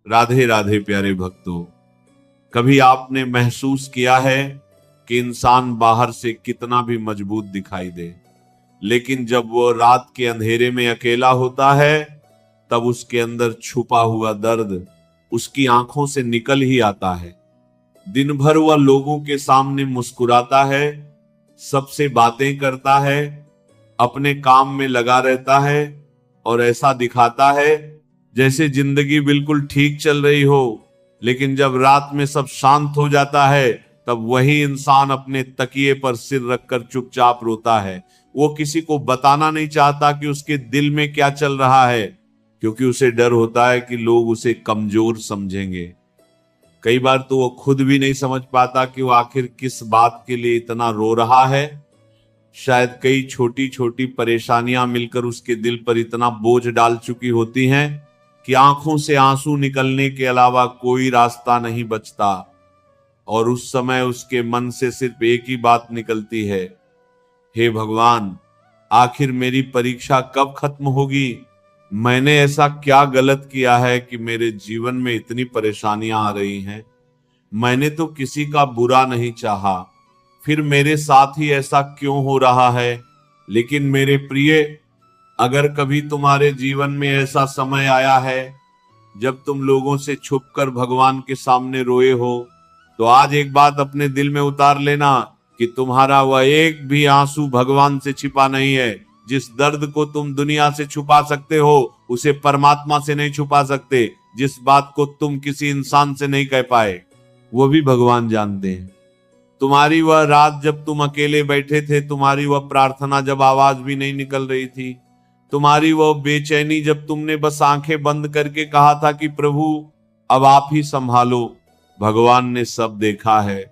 राधे राधे प्यारे भक्तों। कभी आपने महसूस किया है कि इंसान बाहर से कितना भी मजबूत दिखाई दे, लेकिन जब वो रात के अंधेरे में अकेला होता है तब उसके अंदर छुपा हुआ दर्द उसकी आंखों से निकल ही आता है। दिन भर वह लोगों के सामने मुस्कुराता है, सबसे बातें करता है, अपने काम में लगा रहता है और ऐसा दिखाता है जैसे जिंदगी बिल्कुल ठीक चल रही हो। लेकिन जब रात में सब शांत हो जाता है तब वही इंसान अपने तकिए पर सिर रखकर चुपचाप रोता है। वो किसी को बताना नहीं चाहता कि उसके दिल में क्या चल रहा है, क्योंकि उसे डर होता है कि लोग उसे कमजोर समझेंगे। कई बार तो वो खुद भी नहीं समझ पाता कि वो आखिर किस बात के लिए इतना रो रहा है। शायद कई छोटी छोटी परेशानियां मिलकर उसके दिल पर इतना बोझ डाल चुकी होती हैं कि आंखों से आंसू निकलने के अलावा कोई रास्ता नहीं बचता। और उस समय उसके मन से सिर्फ एक ही बात निकलती है, हे भगवान, आखिर मेरी परीक्षा कब खत्म होगी? मैंने ऐसा क्या गलत किया है कि मेरे जीवन में इतनी परेशानियां आ रही हैं? मैंने तो किसी का बुरा नहीं चाहा, फिर मेरे साथ ही ऐसा क्यों हो रहा है? लेकिन मेरे प्रिय, अगर कभी तुम्हारे जीवन में ऐसा समय आया है जब तुम लोगों से छुपकर भगवान के सामने रोए हो, तो आज एक बात अपने दिल में उतार लेना कि तुम्हारा वह एक भी आंसू भगवान से छिपा नहीं है। जिस दर्द को तुम दुनिया से छुपा सकते हो उसे परमात्मा से नहीं छुपा सकते। जिस बात को तुम किसी इंसान से नहीं कह पाए वो भी भगवान जानते हैं। तुम्हारी वह रात जब तुम अकेले बैठे थे, तुम्हारी वह प्रार्थना जब आवाज भी नहीं निकल रही थी, तुम्हारी वह बेचैनी जब तुमने बस आंखें बंद करके कहा था कि प्रभु अब आप ही संभालो, भगवान ने सब देखा है।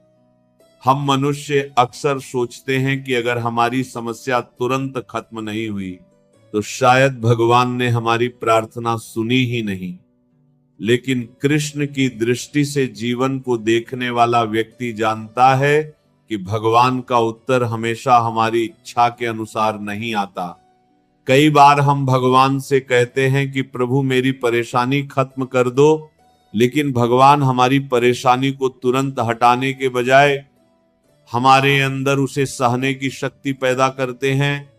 हम मनुष्य अक्सर सोचते हैं कि अगर हमारी समस्या तुरंत खत्म नहीं हुई तो शायद भगवान ने हमारी प्रार्थना सुनी ही नहीं। लेकिन कृष्ण की दृष्टि से जीवन को देखने वाला व्यक्ति जानता है कि भगवान का उत्तर हमेशा हमारी इच्छा के अनुसार नहीं आता। कई बार हम भगवान से कहते हैं कि प्रभु मेरी परेशानी खत्म कर दो, लेकिन भगवान हमारी परेशानी को तुरंत हटाने के बजाय हमारे अंदर उसे सहने की शक्ति पैदा करते हैं।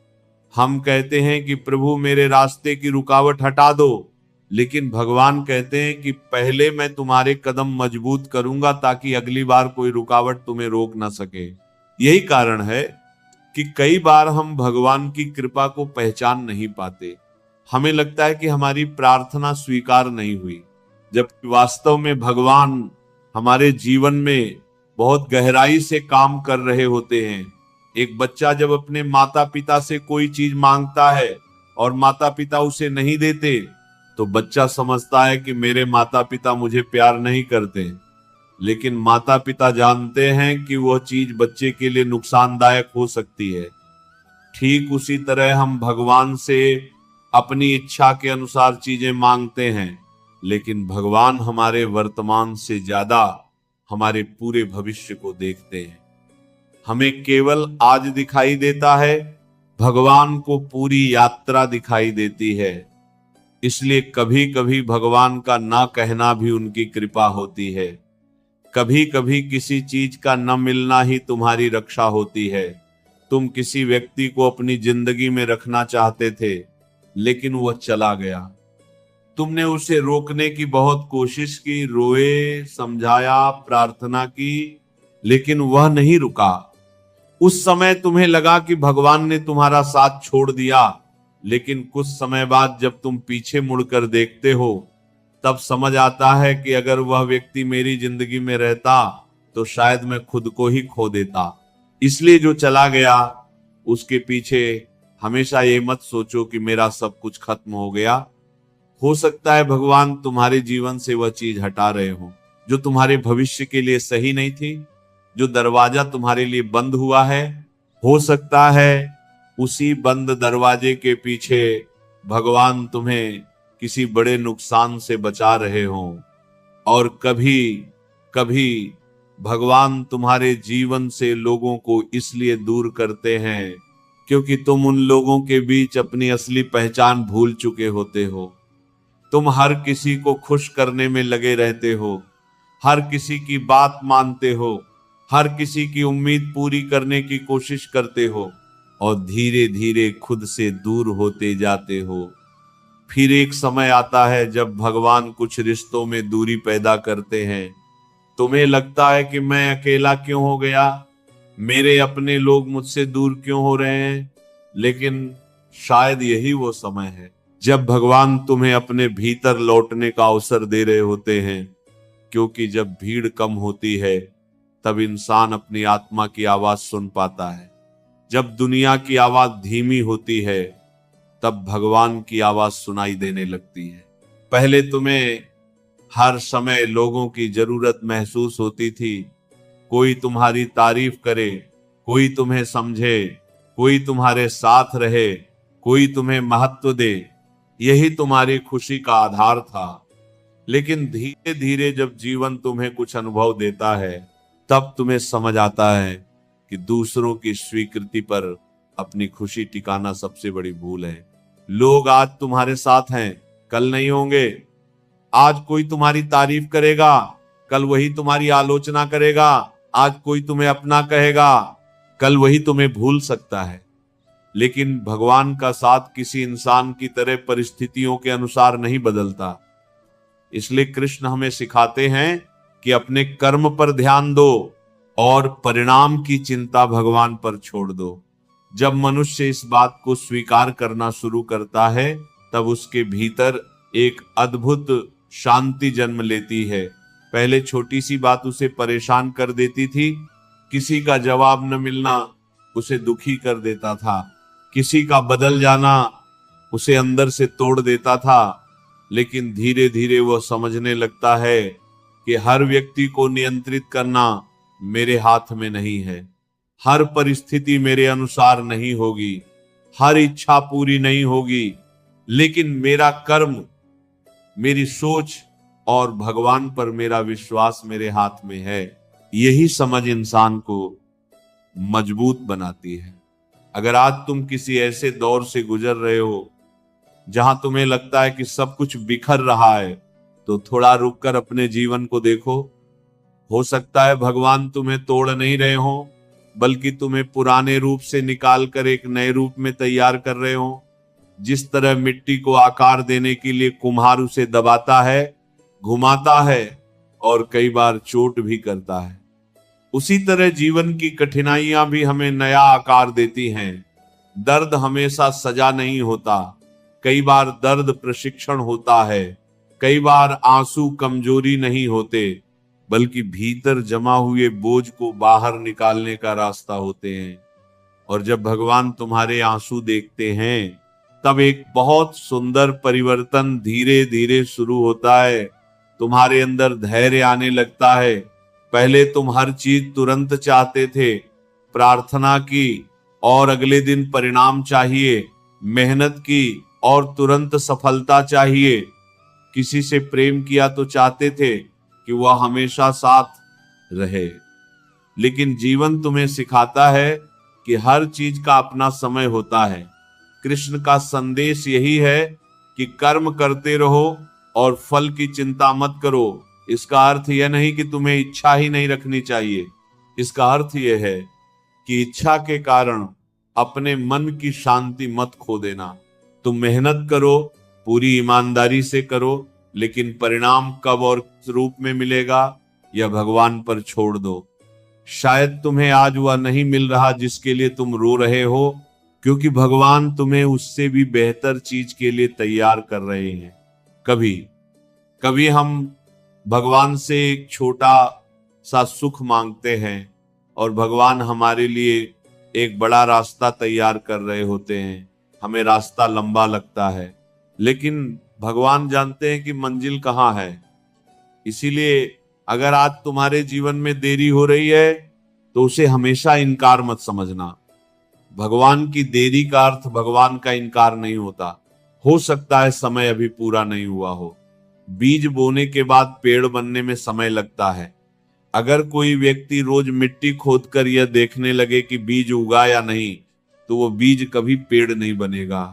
हम कहते हैं कि प्रभु मेरे रास्ते की रुकावट हटा दो, लेकिन भगवान कहते हैं कि पहले मैं तुम्हारे कदम मजबूत करूंगा ताकि अगली बार कोई रुकावट तुम्हें रोक ना सके। यही कारण है कि कई बार हम भगवान की कृपा को पहचान नहीं पाते। हमें लगता है कि हमारी प्रार्थना स्वीकार नहीं हुई, जबकि वास्तव में भगवान हमारे जीवन में बहुत गहराई से काम कर रहे होते हैं। एक बच्चा जब अपने माता पिता से कोई चीज मांगता है और माता पिता उसे नहीं देते तो बच्चा समझता है कि मेरे माता पिता मुझे प्यार नहीं करते। लेकिन माता पिता जानते हैं कि वह चीज बच्चे के लिए नुकसानदायक हो सकती है। ठीक उसी तरह हम भगवान से अपनी इच्छा के अनुसार चीजें मांगते हैं, लेकिन भगवान हमारे वर्तमान से ज्यादा हमारे पूरे भविष्य को देखते हैं। हमें केवल आज दिखाई देता है, भगवान को पूरी यात्रा दिखाई देती है। इसलिए कभी कभी भगवान का ना कहना भी उनकी कृपा होती है। कभी कभी किसी चीज का न मिलना ही तुम्हारी रक्षा होती है। तुम किसी व्यक्ति को अपनी जिंदगी में रखना चाहते थे, लेकिन वह चला गया। तुमने उसे रोकने की बहुत कोशिश की, रोए, समझाया, प्रार्थना की, लेकिन वह नहीं रुका। उस समय तुम्हें लगा कि भगवान ने तुम्हारा साथ छोड़ दिया, लेकिन कुछ समय बाद जब तुम पीछे मुड़कर देखते हो तब समझ आता है कि अगर वह व्यक्ति मेरी जिंदगी में रहता तो शायद मैं खुद को ही खो देता। इसलिए जो चला गया उसके पीछे हमेशा ये मत सोचो कि मेरा सब कुछ खत्म हो गया। हो सकता है भगवान तुम्हारे जीवन से वह चीज हटा रहे हो जो तुम्हारे भविष्य के लिए सही नहीं थी। जो दरवाजा तुम्हारे लिए बंद हुआ है, हो सकता है उसी बंद दरवाजे के पीछे भगवान तुम्हें किसी बड़े नुकसान से बचा रहे हों। और कभी कभी भगवान तुम्हारे जीवन से लोगों को इसलिए दूर करते हैं क्योंकि तुम उन लोगों के बीच अपनी असली पहचान भूल चुके होते हो। तुम हर किसी को खुश करने में लगे रहते हो, हर किसी की बात मानते हो, हर किसी की उम्मीद पूरी करने की कोशिश करते हो और धीरे धीरे खुद से दूर होते जाते हो। फिर एक समय आता है जब भगवान कुछ रिश्तों में दूरी पैदा करते हैं। तुम्हें लगता है कि मैं अकेला क्यों हो गया, मेरे अपने लोग मुझसे दूर क्यों हो रहे हैं, लेकिन शायद यही वो समय है जब भगवान तुम्हें अपने भीतर लौटने का अवसर दे रहे होते हैं। क्योंकि जब भीड़ कम होती है तब इंसान अपनी आत्मा की आवाज सुन पाता है। जब दुनिया की आवाज धीमी होती है तब भगवान की आवाज सुनाई देने लगती है। पहले तुम्हें हर समय लोगों की जरूरत महसूस होती थी, कोई तुम्हारी तारीफ करे, कोई तुम्हें समझे, कोई तुम्हारे साथ रहे, कोई तुम्हें महत्व दे, यही तुम्हारी खुशी का आधार था। लेकिन धीरे धीरे जब जीवन तुम्हें कुछ अनुभव देता है तब तुम्हें समझ आता है कि दूसरों की स्वीकृति पर अपनी खुशी टिकाना सबसे बड़ी भूल है। लोग आज तुम्हारे साथ हैं, कल नहीं होंगे। आज कोई तुम्हारी तारीफ करेगा, कल वही तुम्हारी आलोचना करेगा। आज कोई तुम्हें अपना कहेगा, कल वही तुम्हें भूल सकता है। लेकिन भगवान का साथ किसी इंसान की तरह परिस्थितियों के अनुसार नहीं बदलता। इसलिए कृष्ण हमें सिखाते हैं कि अपने कर्म पर ध्यान दो और परिणाम की चिंता भगवान पर छोड़ दो। जब मनुष्य इस बात को स्वीकार करना शुरू करता है तब उसके भीतर एक अद्भुत शांति जन्म लेती है। पहले छोटी सी बात उसे परेशान कर देती थी, किसी का जवाब न मिलना उसे दुखी कर देता था, किसी का बदल जाना उसे अंदर से तोड़ देता था। लेकिन धीरे धीरे वह समझने लगता है कि हर व्यक्ति को नियंत्रित करना मेरे हाथ में नहीं है, हर परिस्थिति मेरे अनुसार नहीं होगी, हर इच्छा पूरी नहीं होगी, लेकिन मेरा कर्म, मेरी सोच और भगवान पर मेरा विश्वास मेरे हाथ में है। यही समझ इंसान को मजबूत बनाती है। अगर आज तुम किसी ऐसे दौर से गुजर रहे हो जहां तुम्हें लगता है कि सब कुछ बिखर रहा है, तो थोड़ा रुककर अपने जीवन को देखो। हो सकता है भगवान तुम्हें तोड़ नहीं रहे हो, बल्कि तुम्हें पुराने रूप से निकालकर एक नए रूप में तैयार कर रहे हो। जिस तरह मिट्टी को आकार देने के लिए कुम्हार उसे दबाता है, घुमाता है और कई बार चोट भी करता है, उसी तरह जीवन की कठिनाइयां भी हमें नया आकार देती हैं। दर्द हमेशा सजा नहीं होता, कई बार दर्द प्रशिक्षण होता है, कई बार आंसू कमजोरी नहीं होते, बल्कि भीतर जमा हुए बोझ को बाहर निकालने का रास्ता होते हैं। और जब भगवान तुम्हारे आंसू देखते हैं तब एक बहुत सुंदर परिवर्तन धीरे धीरे शुरू होता है। तुम्हारे अंदर धैर्य आने लगता है। पहले तुम हर चीज तुरंत चाहते थे, प्रार्थना की और अगले दिन परिणाम चाहिए, मेहनत की और तुरंत सफलता चाहिए। किसी से प्रेम किया तो चाहते थे कि वह हमेशा साथ रहे। लेकिन जीवन तुम्हें सिखाता है कि हर चीज का अपना समय होता है। कृष्ण का संदेश यही है कि कर्म करते रहो और फल की चिंता मत करो। इसका अर्थ यह नहीं कि तुम्हें इच्छा ही नहीं रखनी चाहिए। इसका अर्थ यह है कि इच्छा के कारण अपने मन की शांति मत खो देना। तुम मेहनत करो, पूरी ईमानदारी से करो, लेकिन परिणाम कब और किस रूप में मिलेगा यह भगवान पर छोड़ दो। शायद तुम्हें आज वह नहीं मिल रहा जिसके लिए तुम रो रहे हो, क्योंकि भगवान तुम्हें उससे भी बेहतर चीज के लिए तैयार कर रहे हैं। कभी कभी हम भगवान से एक छोटा सा सुख मांगते हैं और भगवान हमारे लिए एक बड़ा रास्ता तैयार कर रहे होते हैं। हमें रास्ता लंबा लगता है, लेकिन भगवान जानते हैं कि मंजिल कहाँ है। इसीलिए अगर आज तुम्हारे जीवन में देरी हो रही है तो उसे हमेशा इनकार मत समझना। भगवान की देरी का अर्थ भगवान का इनकार नहीं होता। हो सकता है समय अभी पूरा नहीं हुआ हो। बीज बोने के बाद पेड़ बनने में समय लगता है। अगर कोई व्यक्ति रोज मिट्टी खोदकर यह देखने लगे कि बीज उगा या नहीं, तो वो बीज कभी पेड़ नहीं बनेगा।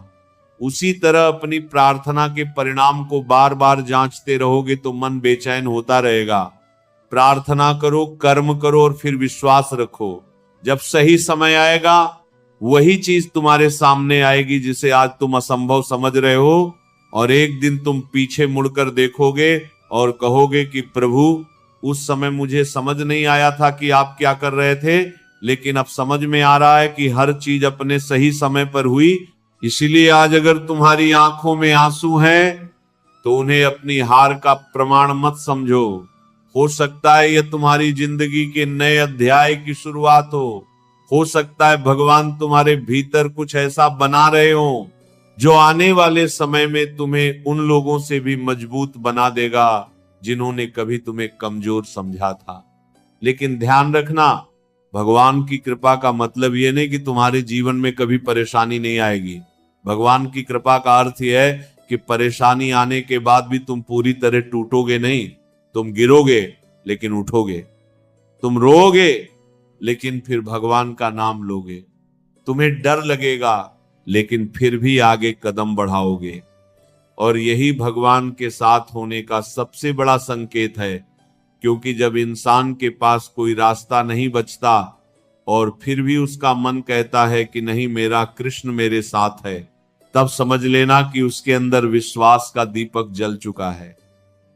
उसी तरह अपनी प्रार्थना के परिणाम को बार बार जांचते रहोगे तो मन बेचैन होता रहेगा। प्रार्थना करो, कर्म करो और फिर विश्वास रखो। जब सही समय आएगा वही चीज तुम्हारे सामने आएगी जिसे आज तुम असंभव समझ रहे हो, और एक दिन तुम पीछे मुड़कर देखोगे और कहोगे कि प्रभु, उस समय मुझे समझ नहीं आया था कि आप क्या कर रहे थे, लेकिन अब समझ में आ रहा है कि हर चीज अपने सही समय पर हुई। इसीलिए आज अगर तुम्हारी आंखों में आंसू हैं तो उन्हें अपनी हार का प्रमाण मत समझो। हो सकता है यह तुम्हारी जिंदगी के नए अध्याय की शुरुआत हो सकता है भगवान तुम्हारे भीतर कुछ ऐसा बना रहे हो जो आने वाले समय में तुम्हें उन लोगों से भी मजबूत बना देगा जिन्होंने कभी तुम्हें कमजोर समझा था। लेकिन ध्यान रखना, भगवान की कृपा का मतलब यह नहीं कि तुम्हारे जीवन में कभी परेशानी नहीं आएगी। भगवान की कृपा का अर्थ यह है कि परेशानी आने के बाद भी तुम पूरी तरह टूटोगे नहीं। तुम गिरोगे लेकिन उठोगे, तुम रोओगे लेकिन फिर भगवान का नाम लोगे, तुम्हें डर लगेगा लेकिन फिर भी आगे कदम बढ़ाओगे। और यही भगवान के साथ होने का सबसे बड़ा संकेत है, क्योंकि जब इंसान के पास कोई रास्ता नहीं बचता और फिर भी उसका मन कहता है कि नहीं, मेरा कृष्ण मेरे साथ है, तब समझ लेना कि उसके अंदर विश्वास का दीपक जल चुका है।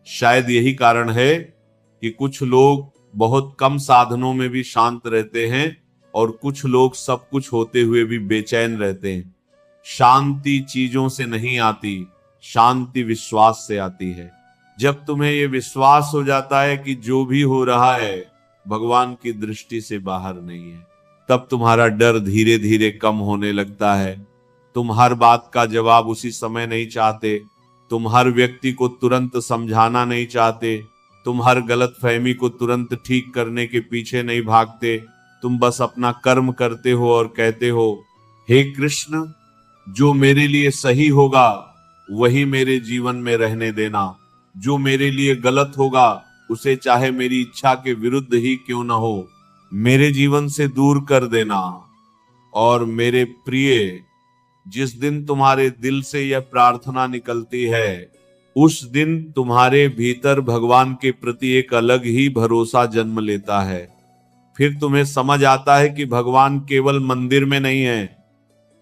शायद यही कारण है कि कुछ लोग बहुत कम साधनों में भी शांत रहते हैं और कुछ लोग सब कुछ होते हुए भी बेचैन रहते हैं। शांति चीजों से नहीं आती, शांति विश्वास से आती है। जब तुम्हें यह विश्वास हो जाता है कि जो भी हो रहा है भगवान की दृष्टि से बाहर नहीं है, तब तुम्हारा डर धीरे धीरे कम होने लगता है। तुम हर बात का जवाब उसी समय नहीं चाहते, तुम हर व्यक्ति को तुरंत समझाना नहीं चाहते, तुम हर गलत फहमी को तुरंत ठीक करने के पीछे नहीं भागते। तुम बस अपना कर्म करते हो और कहते हो, हे कृष्ण, जो मेरे लिए सही होगा वही मेरे जीवन में रहने देना, जो मेरे लिए गलत होगा उसे चाहे मेरी इच्छा के विरुद्ध ही क्यों न हो मेरे जीवन से दूर कर देना। और मेरे प्रिय, जिस दिन तुम्हारे दिल से यह प्रार्थना निकलती है उस दिन तुम्हारे भीतर भगवान के प्रति एक अलग ही भरोसा जन्म लेता है। फिर तुम्हें समझ आता है कि भगवान केवल मंदिर में नहीं है,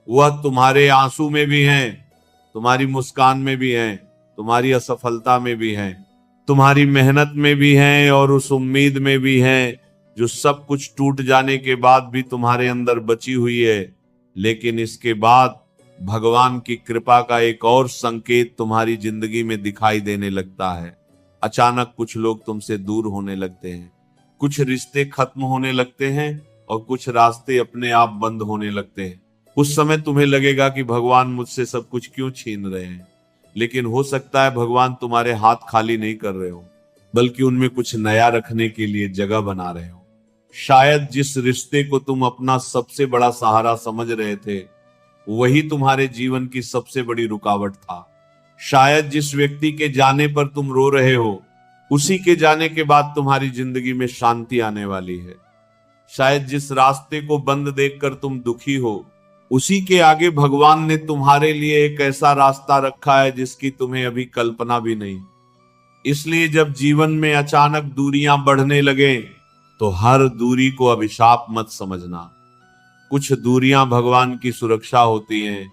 वह तुम्हारे आंसू में भी हैं, तुम्हारी मुस्कान में भी हैं, तुम्हारी असफलता में भी हैं, तुम्हारी मेहनत में भी हैं और उस उम्मीद में भी हैं जो सब कुछ टूट जाने के बाद भी तुम्हारे अंदर बची हुई है। लेकिन इसके बाद भगवान की कृपा का एक और संकेत तुम्हारी जिंदगी में दिखाई देने लगता है। अचानक कुछ लोग तुमसे दूर होने लगते हैं, कुछ रिश्ते खत्म होने लगते हैं और कुछ रास्ते अपने आप बंद होने लगते हैं। उस समय तुम्हें लगेगा कि भगवान मुझसे सब कुछ क्यों छीन रहे हैं, लेकिन हो सकता है भगवान तुम्हारे हाथ खाली नहीं कर रहे हो, बल्कि उनमें कुछ नया रखने के लिए जगह बना रहे हो। शायद जिस रिश्ते को तुम अपना सबसे बड़ा सहारा समझ रहे थे वही तुम्हारे जीवन की सबसे बड़ी रुकावट था। शायद जिस व्यक्ति के जाने पर तुम रो रहे हो उसी के जाने के बाद तुम्हारी जिंदगी में शांति आने वाली है। शायद जिस रास्ते को बंद देखकर तुम दुखी हो उसी के आगे भगवान ने तुम्हारे लिए एक ऐसा रास्ता रखा है जिसकी तुम्हें अभी कल्पना भी नहीं। इसलिए जब जीवन में अचानक दूरियां बढ़ने लगे तो हर दूरी को अभिशाप मत समझना। कुछ दूरियां भगवान की सुरक्षा होती हैं,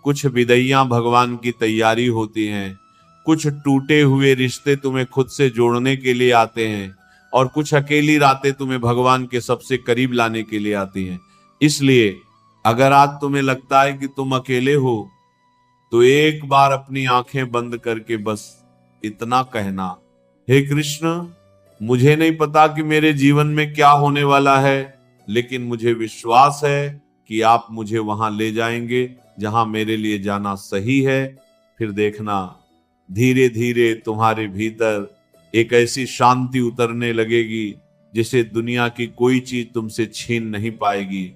कुछ विदैयां भगवान की तैयारी होती हैं, कुछ टूटे हुए रिश्ते तुम्हें खुद से जोड़ने के लिए आते हैं और कुछ अकेली रातें तुम्हें भगवान के सबसे करीब लाने के लिए आती हैं। इसलिए अगर आज तुम्हें लगता है कि तुम अकेले हो तो एक बार अपनी आंखें बंद करके बस इतना कहना, हे कृष्ण, मुझे नहीं पता कि मेरे जीवन में क्या होने वाला है, लेकिन मुझे विश्वास है कि आप मुझे वहां ले जाएंगे जहां मेरे लिए जाना सही है। फिर देखना धीरे धीरे तुम्हारे भीतर एक ऐसी शांति उतरने लगेगी जिसे दुनिया की कोई चीज तुमसे छीन नहीं पाएगी।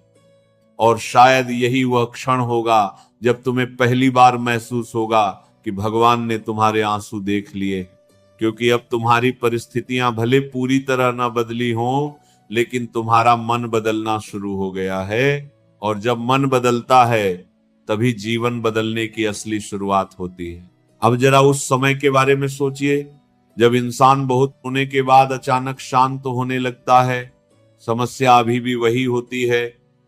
और शायद यही वह क्षण होगा जब तुम्हें पहली बार महसूस होगा कि भगवान ने तुम्हारे आंसू देख लिए, क्योंकि अब तुम्हारी परिस्थितियां भले पूरी तरह न बदली हों लेकिन तुम्हारा मन बदलना शुरू हो गया है। और जब मन बदलता है तभी जीवन बदलने की असली शुरुआत होती है। अब जरा उस समय के बारे में सोचिए जब इंसान बहुत होने के बाद अचानक शांत होने लगता है। समस्या अभी भी वही होती है,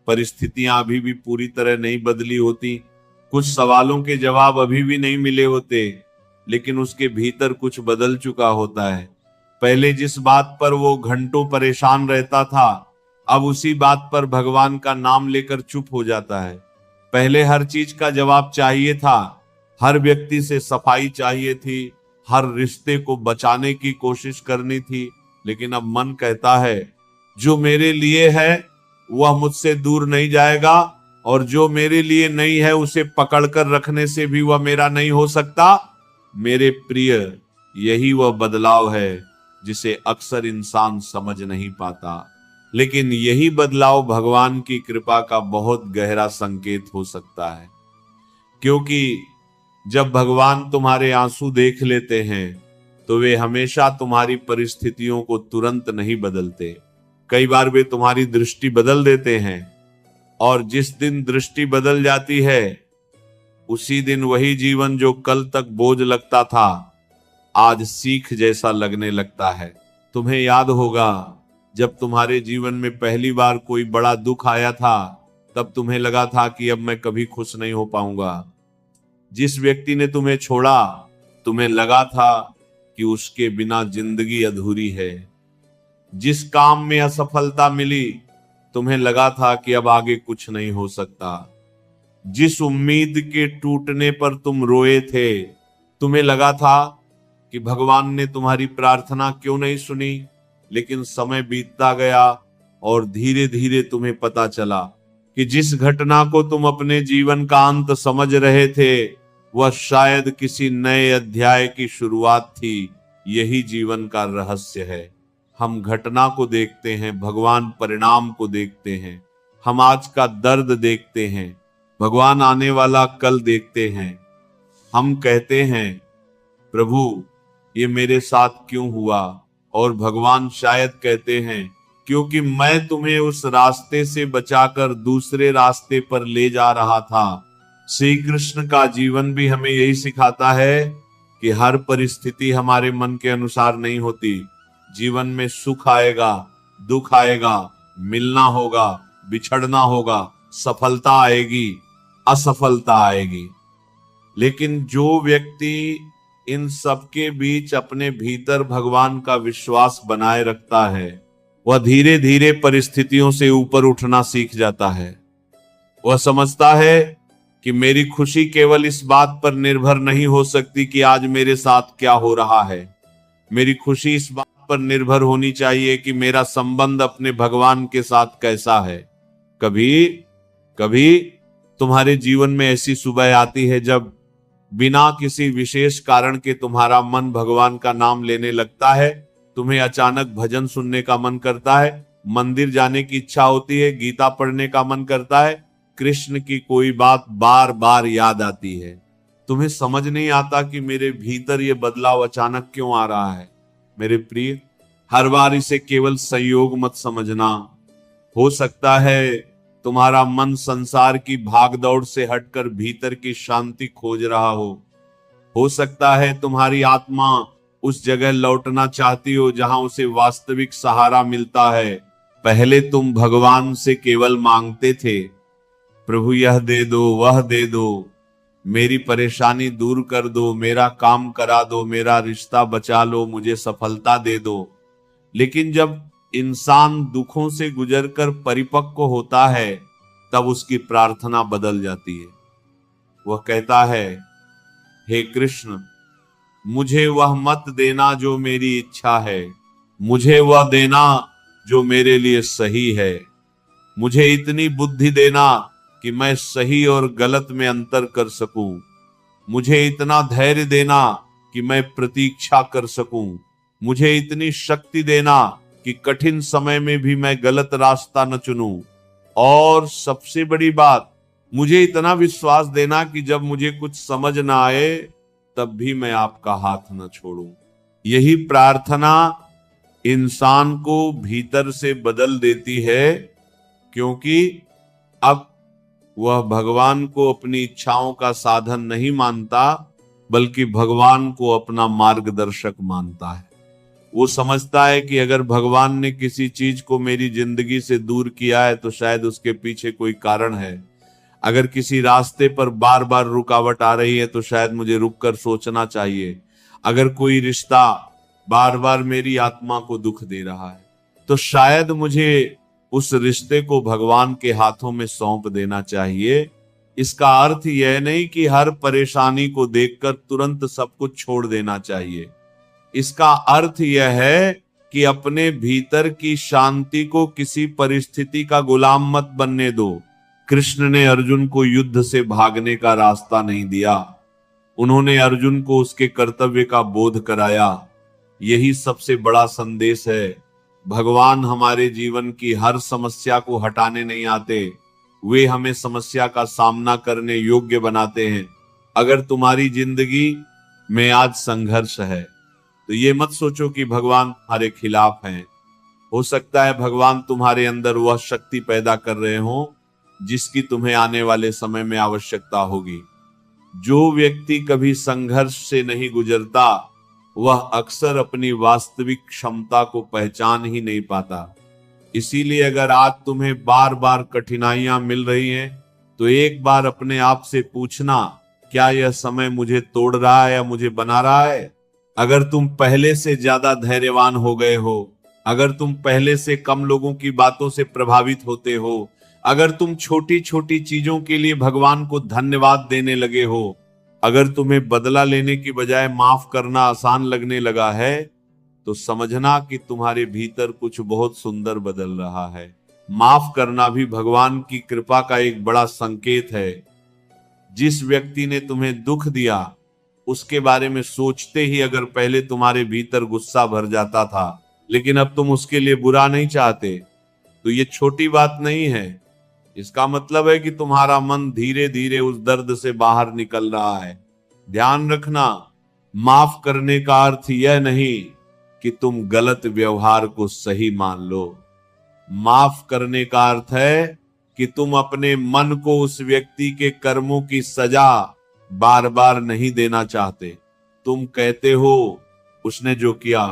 परिस्थितियां अभी भी पूरी तरह नहीं बदली होती, कुछ सवालों के जवाब अभी भी नहीं मिले होते, लेकिन उसके भीतर कुछ बदल चुका होता है। पहले जिस बात पर वो घंटों परेशान रहता था, अब उसी बात पर भगवान का नाम लेकर चुप हो जाता है। पहले हर चीज का जवाब चाहिए था, हर व्यक्ति से सफाई चाहिए थी, हर रिश्ते को बचाने की कोशिश करनी थी, लेकिन अब मन कहता है जो मेरे लिए है वह मुझसे दूर नहीं जाएगा, और जो मेरे लिए नहीं है उसे पकड़कर रखने से भी वह मेरा नहीं हो सकता। मेरे प्रिय, यही वह बदलाव है जिसे अक्सर इंसान समझ नहीं पाता, लेकिन यही बदलाव भगवान की कृपा का बहुत गहरा संकेत हो सकता है। क्योंकि जब भगवान तुम्हारे आंसू देख लेते हैं तो वे हमेशा तुम्हारी परिस्थितियों को तुरंत नहीं बदलते। कई बार वे तुम्हारी दृष्टि बदल देते हैं, और जिस दिन दृष्टि बदल जाती है उसी दिन वही जीवन जो कल तक बोझ लगता था आज सीख जैसा लगने लगता है। तुम्हें याद होगा जब तुम्हारे जीवन में पहली बार कोई बड़ा दुख आया था, तब तुम्हें लगा था कि अब मैं कभी खुश नहीं हो पाऊंगा। जिस व्यक्ति ने तुम्हें छोड़ा, तुम्हें लगा था कि उसके बिना जिंदगी अधूरी है। जिस काम में असफलता मिली, तुम्हें लगा था कि अब आगे कुछ नहीं हो सकता। जिस उम्मीद के टूटने पर तुम रोए थे, तुम्हें लगा था कि भगवान ने तुम्हारी प्रार्थना क्यों नहीं सुनी। लेकिन समय बीतता गया और धीरे धीरे तुम्हें पता चला कि जिस घटना को तुम अपने जीवन का अंत समझ रहे थे वह शायद किसी नए अध्याय की शुरुआत थी। यही जीवन का रहस्य है। हम घटना को देखते हैं, भगवान परिणाम को देखते हैं। हम आज का दर्द देखते हैं, भगवान आने वाला कल देखते हैं। हम कहते हैं प्रभु ये मेरे साथ क्यों हुआ, और भगवान शायद कहते हैं क्योंकि मैं तुम्हें उस रास्ते से बचाकर दूसरे रास्ते पर ले जा रहा था। श्री कृष्ण का जीवन भी हमें यही सिखाता है कि हर परिस्थिति हमारे मन के अनुसार नहीं होती। जीवन में सुख आएगा, दुख आएगा, मिलना होगा, बिछड़ना होगा, सफलता आएगी, असफलता आएगी। लेकिन जो व्यक्ति इन सबके बीच अपने भीतर भगवान का विश्वास बनाए रखता है वह धीरे धीरे परिस्थितियों से ऊपर उठना सीख जाता है। वह समझता है कि मेरी खुशी केवल इस बात पर निर्भर नहीं हो सकती कि आज मेरे साथ क्या हो रहा है। मेरी खुशी इस बात पर निर्भर होनी चाहिए कि मेरा संबंध अपने भगवान के साथ कैसा है। कभी कभी तुम्हारे जीवन में ऐसी सुबह आती है जब बिना किसी विशेष कारण के तुम्हारा मन भगवान का नाम लेने लगता है। तुम्हें अचानक भजन सुनने का मन करता है, मंदिर जाने की इच्छा होती है, गीता पढ़ने का मन करता है, कृष्ण की कोई बात बार बार याद आती है। तुम्हें समझ नहीं आता कि मेरे भीतर ये बदलाव अचानक क्यों आ रहा है। मेरे प्रिय, हर बार इसे केवल संयोग मत समझना। हो सकता है तुम्हारा मन संसार की भागदौड़ से हटकर भीतर की शांति खोज रहा हो सकता है तुम्हारी आत्मा उस जगह लौटना चाहती हो जहां उसे वास्तविक सहारा मिलता है। पहले तुम भगवान से केवल मांगते थे, प्रभु यह दे दो, वह दे दो, मेरी परेशानी दूर कर दो, मेरा काम करा दो, मेरा रिश्ता बचा लो, मुझे सफलता दे दो। लेकिन जब इंसान दुखों से गुजरकर परिपक्व होता है तब उसकी प्रार्थना बदल जाती है। वह कहता है, हे कृष्ण, मुझे वह मत देना जो मेरी इच्छा है, मुझे वह देना जो मेरे लिए सही है। मुझे इतनी बुद्धि देना कि मैं सही और गलत में अंतर कर सकूं। मुझे इतना धैर्य देना कि मैं प्रतीक्षा कर सकूं। मुझे इतनी शक्ति देना कि कठिन समय में भी मैं गलत रास्ता न चुनूं। और सबसे बड़ी बात, मुझे इतना विश्वास देना कि जब मुझे कुछ समझ ना आए तब भी मैं आपका हाथ न छोड़ूं। यही प्रार्थना इंसान को भीतर से बदल देती है, क्योंकि अब वह भगवान को अपनी इच्छाओं का साधन नहीं मानता, बल्कि भगवान को अपना मार्गदर्शक मानता है। वो समझता है कि अगर भगवान ने किसी चीज को मेरी जिंदगी से दूर किया है तो शायद उसके पीछे कोई कारण है। अगर किसी रास्ते पर बार बार रुकावट आ रही है तो शायद मुझे रुककर सोचना चाहिए। अगर कोई रिश्ता बार बार मेरी आत्मा को दुख दे रहा है तो शायद मुझे उस रिश्ते को भगवान के हाथों में सौंप देना चाहिए। इसका अर्थ यह नहीं कि हर परेशानी को देखकर तुरंत सब कुछ छोड़ देना चाहिए। इसका अर्थ यह है कि अपने भीतर की शांति को किसी परिस्थिति का गुलाम मत बनने दो। कृष्ण ने अर्जुन को युद्ध से भागने का रास्ता नहीं दिया, उन्होंने अर्जुन को उसके कर्तव्य का बोध कराया। यही सबसे बड़ा संदेश है। भगवान हमारे जीवन की हर समस्या को हटाने नहीं आते, वे हमें समस्या का सामना करने योग्य बनाते हैं। अगर तुम्हारी जिंदगी में आज संघर्ष है तो ये मत सोचो कि भगवान तुम्हारे खिलाफ हैं। हो सकता है भगवान तुम्हारे अंदर वह शक्ति पैदा कर रहे हो जिसकी तुम्हें आने वाले समय में आवश्यकता होगी। जो व्यक्ति कभी संघर्ष से नहीं गुजरता वह अक्सर अपनी वास्तविक क्षमता को पहचान ही नहीं पाता। इसीलिए अगर आज तुम्हें बार बार कठिनाइयां मिल रही हैं तो एक बार अपने आप से पूछना, क्या यह समय मुझे तोड़ रहा है या मुझे बना रहा है? अगर तुम पहले से ज्यादा धैर्यवान हो गए हो, अगर तुम पहले से कम लोगों की बातों से प्रभावित होते हो, अगर तुम छोटी छोटी चीजों के लिए भगवान को धन्यवाद देने लगे हो, अगर तुम्हें बदला लेने की बजाय माफ करना आसान लगने लगा है, तो समझना कि तुम्हारे भीतर कुछ बहुत सुंदर बदल रहा है। माफ करना भी भगवान की कृपा का एक बड़ा संकेत है। जिस व्यक्ति ने तुम्हें दुख दिया उसके बारे में सोचते ही अगर पहले तुम्हारे भीतर गुस्सा भर जाता था, लेकिन अब तुम उसके लिए बुरा नहीं चाहते, तो ये छोटी बात नहीं है। इसका मतलब है कि तुम्हारा मन धीरे धीरे उस दर्द से बाहर निकल रहा है। ध्यान रखना, माफ करने का अर्थ यह नहीं कि तुम गलत व्यवहार को सही मान लो। माफ करने का अर्थ है कि तुम अपने मन को उस व्यक्ति के कर्मों की सजा बार बार नहीं देना चाहते। तुम कहते हो उसने जो किया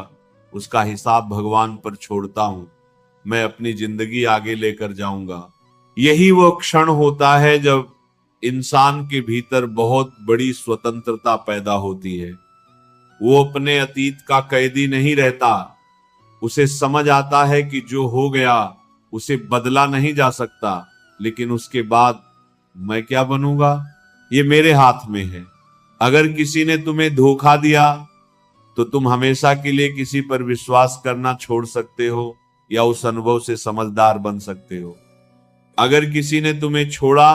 उसका हिसाब भगवान पर छोड़ता हूं, मैं अपनी जिंदगी आगे लेकर जाऊंगा। यही वो क्षण होता है जब इंसान के भीतर बहुत बड़ी स्वतंत्रता पैदा होती है। वो अपने अतीत का कैदी नहीं रहता। उसे समझ आता है कि जो हो गया उसे बदला नहीं जा सकता, लेकिन उसके बाद मैं क्या बनूंगा ये मेरे हाथ में है। अगर किसी ने तुम्हें धोखा दिया तो तुम हमेशा के लिए किसी पर विश्वास करना छोड़ सकते हो या उस अनुभव से समझदार बन सकते हो। अगर किसी ने तुम्हें छोड़ा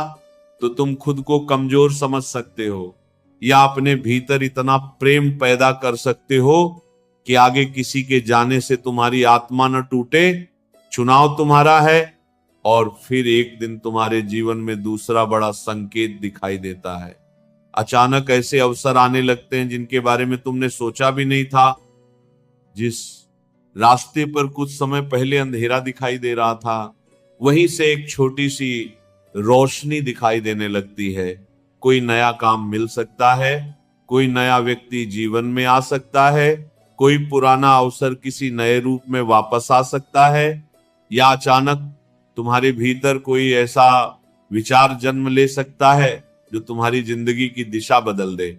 तो तुम खुद को कमजोर समझ सकते हो या अपने भीतर इतना प्रेम पैदा कर सकते हो कि आगे किसी के जाने से तुम्हारी आत्मा न टूटे। चुनाव तुम्हारा है। और फिर एक दिन तुम्हारे जीवन में दूसरा बड़ा संकेत दिखाई देता है। अचानक ऐसे अवसर आने लगते हैं जिनके बारे में तुमने सोचा भी नहीं था। जिस रास्ते पर कुछ समय पहले अंधेरा दिखाई दे रहा था, वहीं से एक छोटी सी रोशनी दिखाई देने लगती है। कोई नया काम मिल सकता है, कोई नया व्यक्ति जीवन में आ सकता है, कोई पुराना अवसर किसी नए रूप में वापस आ सकता है, या अचानक तुम्हारे भीतर कोई ऐसा विचार जन्म ले सकता है जो तुम्हारी जिंदगी की दिशा बदल दे।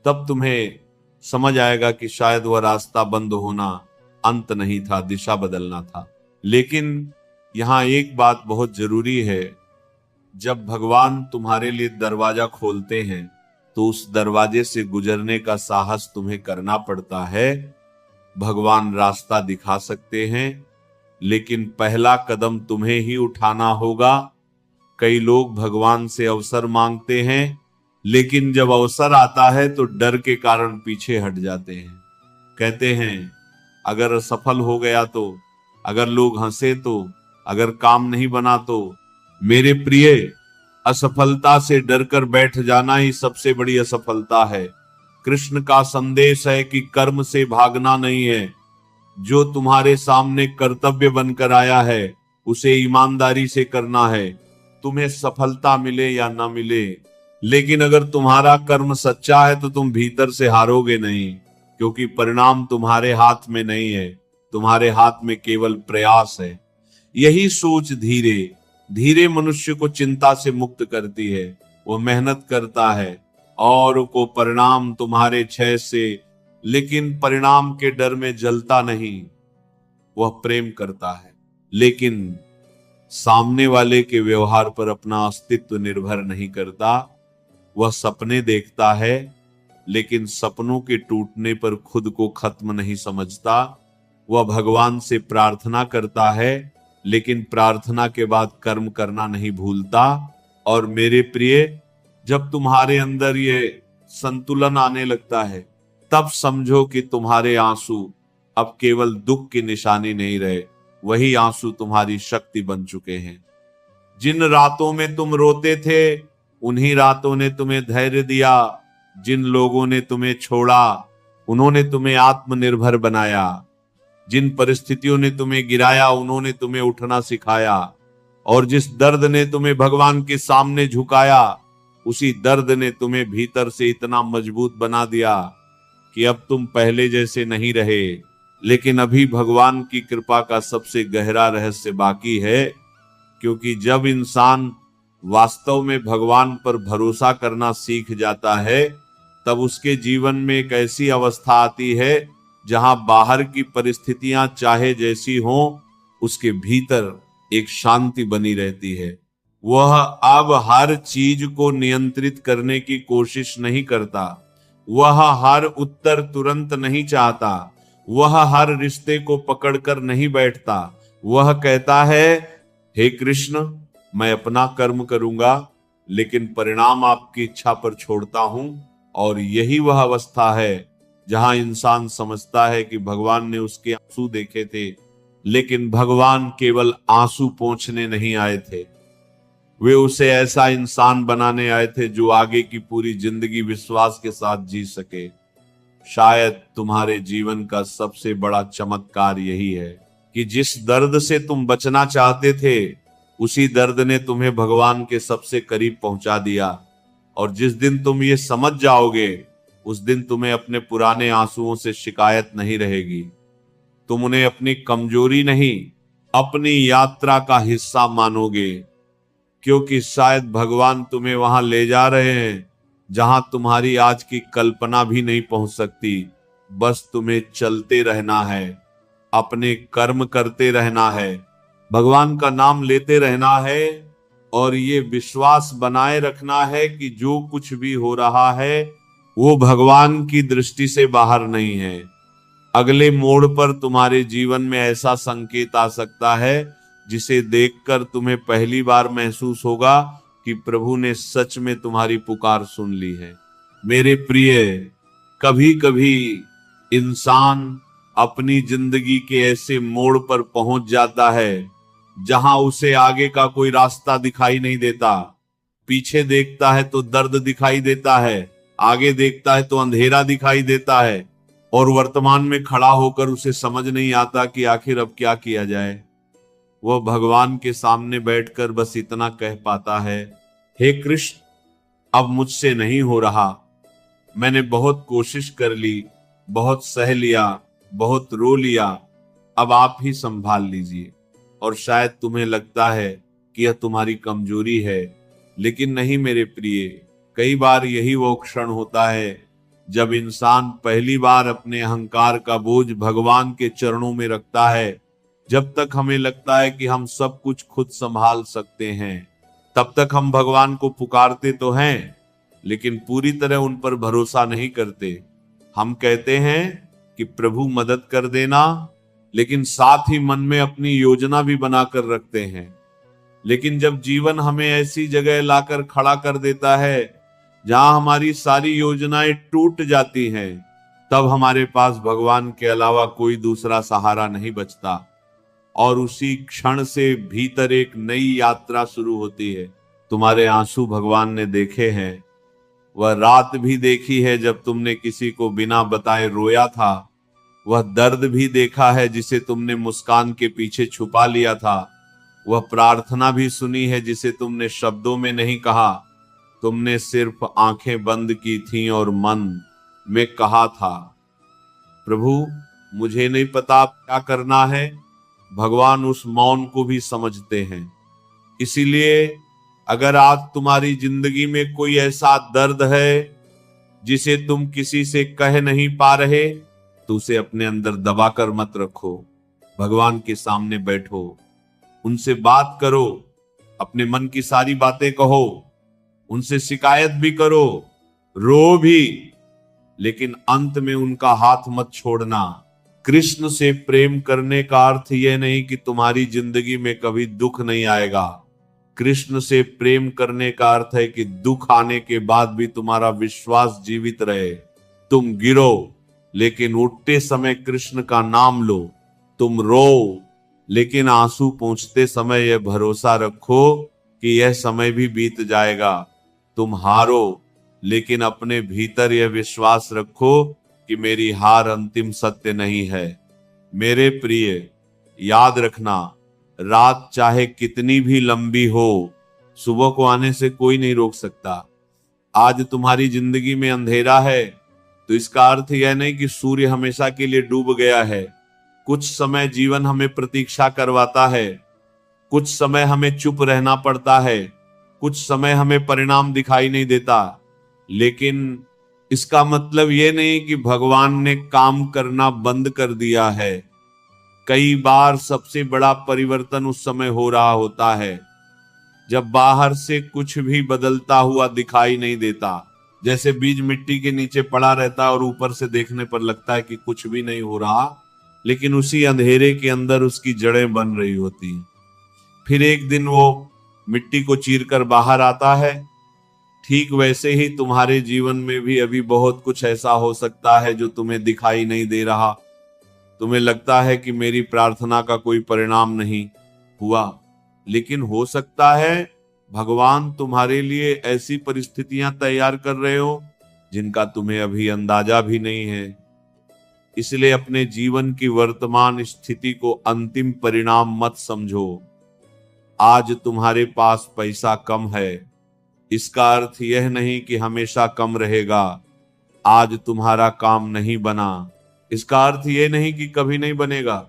तब तुम्हें समझ आएगा कि शायद वह रास्ता बंद होना अंत नहीं था, दिशा बदलना था। लेकिन यहां एक बात बहुत जरूरी है, जब भगवान तुम्हारे लिए दरवाजा खोलते हैं तो उस दरवाजे से गुजरने का साहस तुम्हें करना पड़ता है। भगवान रास्ता दिखा सकते हैं, लेकिन पहला कदम तुम्हें ही उठाना होगा। कई लोग भगवान से अवसर मांगते हैं, लेकिन जब अवसर आता है तो डर के कारण पीछे हट जाते हैं। कहते हैं अगर असफल हो गया तो, अगर लोग हंसे तो, अगर काम नहीं बना तो। मेरे प्रिय, असफलता से डरकर बैठ जाना ही सबसे बड़ी असफलता है। कृष्ण का संदेश है कि कर्म से भागना नहीं है। जो तुम्हारे सामने कर्तव्य बनकर आया है उसे ईमानदारी से करना है। तुम्हें सफलता मिले या ना मिले, लेकिन अगर तुम्हारा कर्म सच्चा है तो तुम भीतर से हारोगे नहीं, क्योंकि परिणाम तुम्हारे हाथ में नहीं है, तुम्हारे हाथ में केवल प्रयास है। यही सोच धीरे धीरे मनुष्य को चिंता से मुक्त करती है। वो मेहनत करता है और को परिणाम तुम्हारे क्षय से, लेकिन परिणाम के डर में जलता नहीं। वह प्रेम करता है, लेकिन सामने वाले के व्यवहार पर अपना अस्तित्व निर्भर नहीं करता। वह सपने देखता है, लेकिन सपनों के टूटने पर खुद को खत्म नहीं समझता। वह भगवान से प्रार्थना करता है, लेकिन प्रार्थना के बाद कर्म करना नहीं भूलता। और मेरे प्रिय, जब तुम्हारे अंदर ये संतुलन आने लगता है, तब समझो कि तुम्हारे आंसू अब केवल दुख की निशानी नहीं रहे, वही आंसू तुम्हारी शक्ति बन चुके हैं। जिन रातों में तुम रोते थे, उन्हीं रातों ने तुम्हें धैर्य दिया। जिन लोगों ने तुम्हें छोड़ा, उन्होंने तुम्हें आत्मनिर्भर बनाया। जिन परिस्थितियों ने तुम्हें गिराया, उन्होंने तुम्हें उठना सिखाया। और जिस दर्द ने तुम्हें भगवान के सामने झुकाया, उसी दर्द ने तुम्हें भीतर से इतना मजबूत बना दिया कि अब तुम पहले जैसे नहीं रहे। लेकिन अभी भगवान की कृपा का सबसे गहरा रहस्य बाकी है, क्योंकि जब इंसान वास्तव में भगवान पर भरोसा करना सीख जाता है, तब उसके जीवन में एक ऐसी अवस्था आती है जहां बाहर की परिस्थितियां चाहे जैसी हों, उसके भीतर एक शांति बनी रहती है। वह अब हर चीज को नियंत्रित करने की कोशिश नहीं करता। वह हर उत्तर तुरंत नहीं चाहता। वह हर रिश्ते को पकड़कर नहीं बैठता। वह कहता है, हे कृष्ण, मैं अपना कर्म करूंगा, लेकिन परिणाम आपकी इच्छा पर छोड़ता हूं। और यही वह अवस्था है जहां इंसान समझता है कि भगवान ने उसके आंसू देखे थे, लेकिन भगवान केवल आंसू पोंछने नहीं आए थे। वे उसे ऐसा इंसान बनाने आए थे जो आगे की पूरी जिंदगी विश्वास के साथ जी सके। शायद तुम्हारे जीवन का सबसे बड़ा चमत्कार यही है कि जिस दर्द से तुम बचना चाहते थे, उसी दर्द ने तुम्हें भगवान के सबसे करीब पहुंचा दिया। और जिस दिन तुम ये समझ जाओगे, उस दिन तुम्हें अपने पुराने आंसुओं से शिकायत नहीं रहेगी। तुम उन्हें अपनी कमजोरी नहीं, अपनी यात्रा का हिस्सा मानोगे, क्योंकि शायद भगवान तुम्हें वहां ले जा रहे हैं जहां तुम्हारी आज की कल्पना भी नहीं पहुंच सकती। बस तुम्हें चलते रहना है, अपने कर्म करते रहना है, भगवान का नाम लेते रहना है, और ये विश्वास बनाए रखना है कि जो कुछ भी हो रहा है वो भगवान की दृष्टि से बाहर नहीं है। अगले मोड़ पर तुम्हारे जीवन में ऐसा संकेत आ सकता है जिसे देखकर तुम्हें पहली बार महसूस होगा कि प्रभु ने सच में तुम्हारी पुकार सुन ली है। मेरे प्रिय, कभी कभी इंसान अपनी जिंदगी के ऐसे मोड़ पर पहुंच जाता है जहां उसे आगे का कोई रास्ता दिखाई नहीं देता। पीछे देखता है तो दर्द दिखाई देता है, आगे देखता है तो अंधेरा दिखाई देता है, और वर्तमान में खड़ा होकर उसे समझ नहीं आता कि आखिर अब क्या किया जाए। वह भगवान के सामने बैठकर बस इतना कह पाता है, हे कृष्ण, अब मुझसे नहीं हो रहा। मैंने बहुत कोशिश कर ली, बहुत सह लिया, बहुत रो लिया, अब आप ही संभाल लीजिए। और शायद तुम्हें लगता है कि यह तुम्हारी कमजोरी है, लेकिन नहीं मेरे प्रिय। कई बार यही वो क्षण होता है जब इंसान पहली बार अपने अहंकार का बोझ भगवान के चरणों में रखता है। जब तक हमें लगता है कि हम सब कुछ खुद संभाल सकते हैं, तब तक हम भगवान को पुकारते तो हैं, लेकिन पूरी तरह उन पर भरोसा नहीं करते। हम कहते हैं कि प्रभु मदद कर देना, लेकिन साथ ही मन में अपनी योजना भी बनाकर रखते हैं। लेकिन जब जीवन हमें ऐसी जगह लाकर खड़ा कर देता है जहां हमारी सारी योजनाएं टूट जाती हैं, तब हमारे पास भगवान के अलावा कोई दूसरा सहारा नहीं बचता। और उसी क्षण से भीतर एक नई यात्रा शुरू होती है। तुम्हारे आंसू भगवान ने देखे हैं, वह रात भी देखी है जब तुमने किसी को बिना बताए रोया था। वह दर्द भी देखा है जिसे तुमने मुस्कान के पीछे छुपा लिया था। वह प्रार्थना भी सुनी है जिसे तुमने शब्दों में नहीं कहा, तुमने सिर्फ आंखें बंद की थीं और मन में कहा था, प्रभु मुझे नहीं पता अब क्या करना है। भगवान उस मौन को भी समझते हैं। इसीलिए अगर आज तुम्हारी जिंदगी में कोई ऐसा दर्द है जिसे तुम किसी से कह नहीं पा रहे, तो उसे अपने अंदर दबा कर मत रखो। भगवान के सामने बैठो, उनसे बात करो, अपने मन की सारी बातें कहो, उनसे शिकायत भी करो, रो भी, लेकिन अंत में उनका हाथ मत छोड़ना। कृष्ण से प्रेम करने का अर्थ यह नहीं कि तुम्हारी जिंदगी में कभी दुख नहीं आएगा। कृष्ण से प्रेम करने का अर्थ है कि दुख आने के बाद भी तुम्हारा विश्वास जीवित रहे। तुम गिरो लेकिन उठते समय कृष्ण का नाम लो, तुम रो लेकिन आंसू पोंछते समय यह भरोसा रखो कि यह समय भी बीत जाएगा। तुम हारो लेकिन अपने भीतर यह विश्वास रखो कि मेरी हार अंतिम सत्य नहीं है। मेरे प्रिय, याद रखना, रात चाहे कितनी भी लंबी हो, सुबह को आने से कोई नहीं रोक सकता। आज तुम्हारी जिंदगी में अंधेरा है तो इसका अर्थ यह नहीं कि सूर्य हमेशा के लिए डूब गया है। कुछ समय जीवन हमें प्रतीक्षा करवाता है, कुछ समय हमें चुप रहना पड़ता है, कुछ समय हमें परिणाम दिखाई नहीं देता, लेकिन इसका मतलब यह नहीं कि भगवान ने काम करना बंद कर दिया है। कई बार सबसे बड़ा परिवर्तन उस समय हो रहा होता है जब बाहर से कुछ भी बदलता हुआ दिखाई नहीं देता। जैसे बीज मिट्टी के नीचे पड़ा रहता है और ऊपर से देखने पर लगता है कि कुछ भी नहीं हो रहा, लेकिन उसी अंधेरे के अंदर उसकी जड़ें बन रही होती हैं। फिर एक दिन वो मिट्टी को चीरकर बाहर आता है। ठीक वैसे ही तुम्हारे जीवन में भी अभी बहुत कुछ ऐसा हो सकता है जो तुम्हें दिखाई नहीं दे रहा। तुम्हें लगता है कि मेरी प्रार्थना का कोई परिणाम नहीं हुआ, लेकिन हो सकता है भगवान तुम्हारे लिए ऐसी परिस्थितियां तैयार कर रहे हो जिनका तुम्हें अभी अंदाजा भी नहीं है। इसलिए अपने जीवन की वर्तमान स्थिति को अंतिम परिणाम मत समझो। आज तुम्हारे पास पैसा कम है, इसका अर्थ यह नहीं कि हमेशा कम रहेगा। आज तुम्हारा काम नहीं बना, इसका अर्थ यह नहीं कि कभी नहीं बनेगा।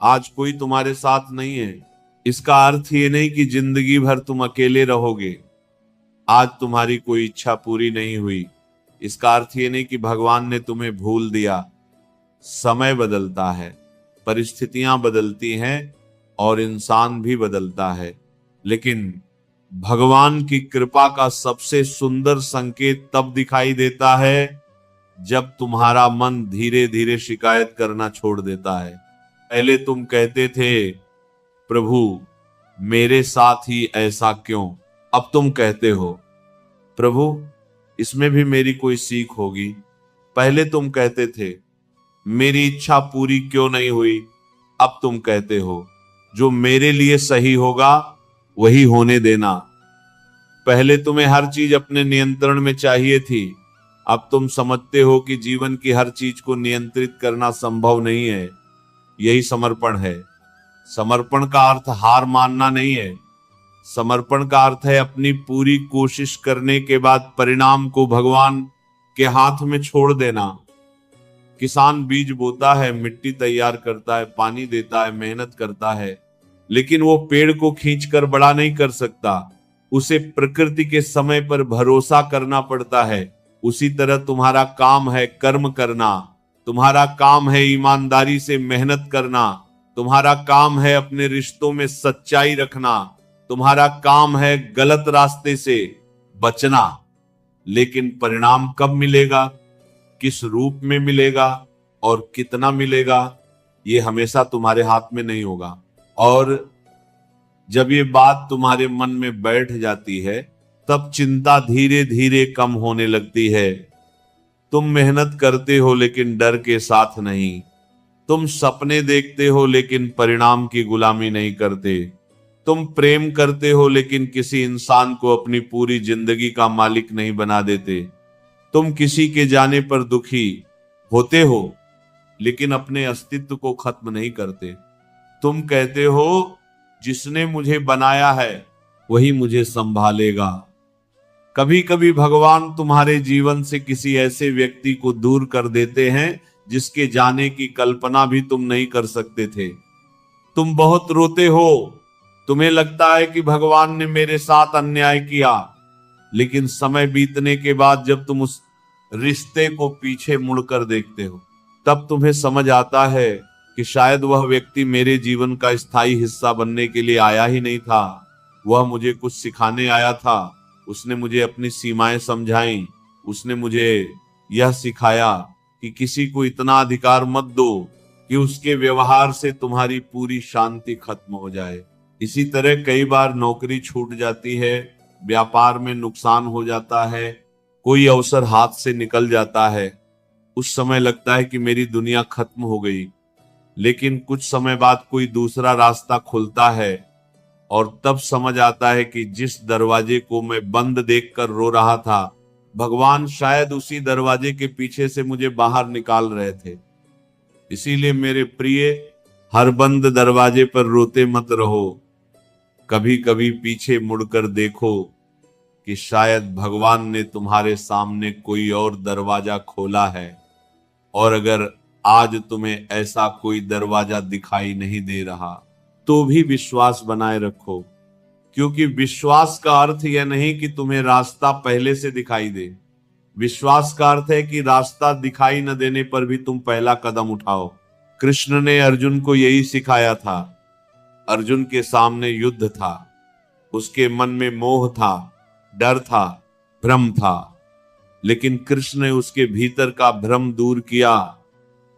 आज कोई तुम्हारे साथ नहीं है, इसका अर्थ ये नहीं कि जिंदगी भर तुम अकेले रहोगे। आज तुम्हारी कोई इच्छा पूरी नहीं हुई, इसका अर्थ ये नहीं कि भगवान ने तुम्हें भूल दिया। समय बदलता है, परिस्थितियां बदलती हैं और इंसान भी बदलता है, लेकिन भगवान की कृपा का सबसे सुंदर संकेत तब दिखाई देता है जब तुम्हारा मन धीरे धीरे शिकायत करना छोड़ देता है। पहले तुम कहते थे प्रभु मेरे साथ ही ऐसा क्यों, अब तुम कहते हो प्रभु इसमें भी मेरी कोई सीख होगी। पहले तुम कहते थे मेरी इच्छा पूरी क्यों नहीं हुई, अब तुम कहते हो जो मेरे लिए सही होगा वही होने देना। पहले तुम्हें हर चीज अपने नियंत्रण में चाहिए थी, अब तुम समझते हो कि जीवन की हर चीज को नियंत्रित करना संभव नहीं है। यही समर्पण है। समर्पण का अर्थ हार मानना नहीं है। समर्पण का अर्थ है अपनी पूरी कोशिश करने के बाद परिणाम को भगवान के हाथ में छोड़ देना। किसान बीज बोता है, मिट्टी तैयार करता है, पानी देता है, मेहनत करता है, लेकिन वो पेड़ को खींचकर बड़ा नहीं कर सकता। उसे प्रकृति के समय पर भरोसा करना पड़ता है। उसी तरह तुम्हारा काम है कर्म करना, तुम्हारा काम है ईमानदारी से मेहनत करना, तुम्हारा काम है अपने रिश्तों में सच्चाई रखना, तुम्हारा काम है गलत रास्ते से बचना। लेकिन परिणाम कब मिलेगा, किस रूप में मिलेगा और कितना मिलेगा, ये हमेशा तुम्हारे हाथ में नहीं होगा। और जब ये बात तुम्हारे मन में बैठ जाती है तब चिंता धीरे धीरे कम होने लगती है। तुम मेहनत करते हो लेकिन डर के साथ नहीं। तुम सपने देखते हो लेकिन परिणाम की गुलामी नहीं करते। तुम प्रेम करते हो लेकिन किसी इंसान को अपनी पूरी जिंदगी का मालिक नहीं बना देते। तुम किसी के जाने पर दुखी होते हो लेकिन अपने अस्तित्व को खत्म नहीं करते। तुम कहते हो जिसने मुझे बनाया है वही मुझे संभालेगा। कभी कभी भगवान तुम्हारे जीवन से किसी ऐसे व्यक्ति को दूर कर देते हैं जिसके जाने की कल्पना भी तुम नहीं कर सकते थे। तुम बहुत रोते हो, तुम्हें लगता है कि भगवान ने मेरे साथ अन्याय किया, लेकिन समय बीतने के बाद जब तुम उस रिश्ते को पीछे मुड़कर देखते हो तब तुम्हें समझ आता है कि शायद वह व्यक्ति मेरे जीवन का स्थायी हिस्सा बनने के लिए आया ही नहीं था। वह मुझे कुछ सिखाने आया था। उसने मुझे अपनी सीमाएं समझाई। उसने मुझे यह सिखाया कि किसी को इतना अधिकार मत दो कि उसके व्यवहार से तुम्हारी पूरी शांति खत्म हो जाए। इसी तरह कई बार नौकरी छूट जाती है, व्यापार में नुकसान हो जाता है, कोई अवसर हाथ से निकल जाता है। उस समय लगता है कि मेरी दुनिया खत्म हो गई, लेकिन कुछ समय बाद कोई दूसरा रास्ता खुलता है और तब समझ आता है कि जिस दरवाजे को मैं बंद देखकर रो रहा था, भगवान शायद उसी दरवाजे के पीछे से मुझे बाहर निकाल रहे थे। इसीलिए मेरे प्रिय, हर बंद दरवाजे पर रोते मत रहो। कभी कभी पीछे मुड़कर देखो कि शायद भगवान ने तुम्हारे सामने कोई और दरवाजा खोला है। और अगर आज तुम्हें ऐसा कोई दरवाजा दिखाई नहीं दे रहा तो भी विश्वास बनाए रखो, क्योंकि विश्वास का अर्थ यह नहीं कि तुम्हें रास्ता पहले से दिखाई दे। विश्वास का अर्थ है कि रास्ता दिखाई न देने पर भी तुम पहला कदम उठाओ। कृष्ण ने अर्जुन को यही सिखाया था। अर्जुन के सामने युद्ध था, उसके मन में मोह था, डर था, भ्रम था, लेकिन कृष्ण ने उसके भीतर का भ्रम दूर किया।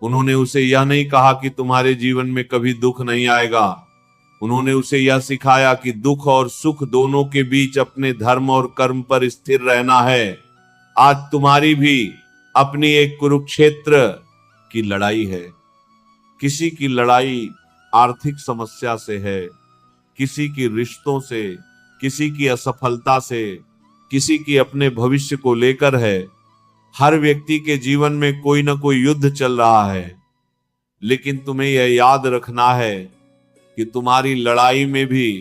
उन्होंने उसे यह नहीं कहा कि तुम्हारे जीवन में कभी दुख नहीं आएगा। उन्होंने उसे यह सिखाया कि दुख और सुख दोनों के बीच अपने धर्म और कर्म पर स्थिर रहना है। आज तुम्हारी भी अपनी एक कुरुक्षेत्र की लड़ाई है। किसी की लड़ाई आर्थिक समस्या से है, किसी की रिश्तों से, किसी की असफलता से, किसी की अपने भविष्य को लेकर है। हर व्यक्ति के जीवन में कोई ना कोई युद्ध चल रहा है, लेकिन तुम्हें यह याद रखना है कि तुम्हारी लड़ाई में भी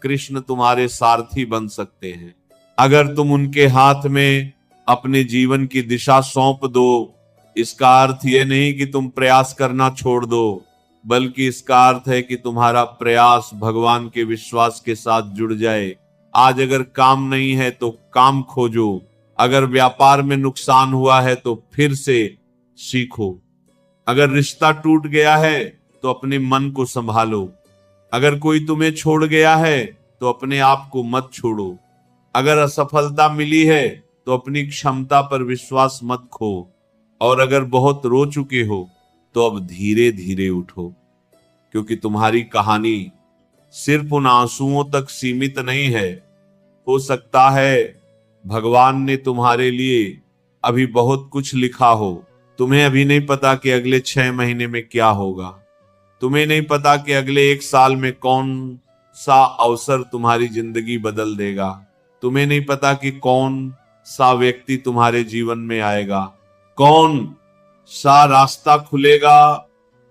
कृष्ण तुम्हारे सारथी बन सकते हैं। अगर तुम उनके हाथ में अपने जीवन की दिशा सौंप दो, इसका अर्थ यह नहीं कि तुम प्रयास करना छोड़ दो, बल्कि इसका अर्थ है कि तुम्हारा प्रयास भगवान के विश्वास के साथ जुड़ जाए। आज अगर काम नहीं है तो काम खोजो, अगर व्यापार में नुकसान हुआ है तो फिर से सीखो, अगर रिश्ता टूट गया है तो अपने मन को संभालो, अगर कोई तुम्हें छोड़ गया है तो अपने आप को मत छोड़ो, अगर असफलता मिली है तो अपनी क्षमता पर विश्वास मत खो, और अगर बहुत रो चुके हो तो अब धीरे धीरे उठो, क्योंकि तुम्हारी कहानी सिर्फ उन आंसुओं तक सीमित नहीं है। हो सकता है भगवान ने तुम्हारे लिए अभी बहुत कुछ लिखा हो। तुम्हें अभी नहीं पता कि अगले 6 महीने में क्या होगा। तुम्हें नहीं पता कि अगले 1 साल में कौन सा अवसर तुम्हारी जिंदगी बदल देगा। तुम्हें नहीं पता कि कौन सा व्यक्ति तुम्हारे जीवन में आएगा, कौन सा रास्ता खुलेगा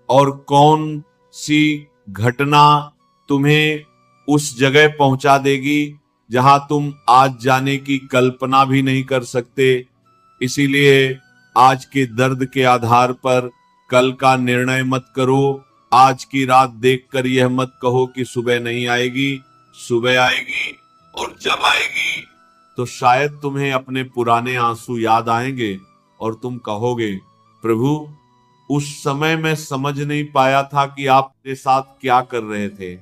और कौन सी घटना तुम्हें उस जगह पहुंचा देगी जहां तुम आज जाने की कल्पना भी नहीं कर सकते। इसीलिए आज के दर्द के आधार पर कल का निर्णय मत करो। आज की रात देखकर यह मत कहो कि सुबह नहीं आएगी। सुबह आएगी, और जब आएगी तो शायद तुम्हें अपने पुराने आंसू याद आएंगे और तुम कहोगे, प्रभु उस समय मैं समझ नहीं पाया था कि आप मेरे साथ क्या कर रहे थे।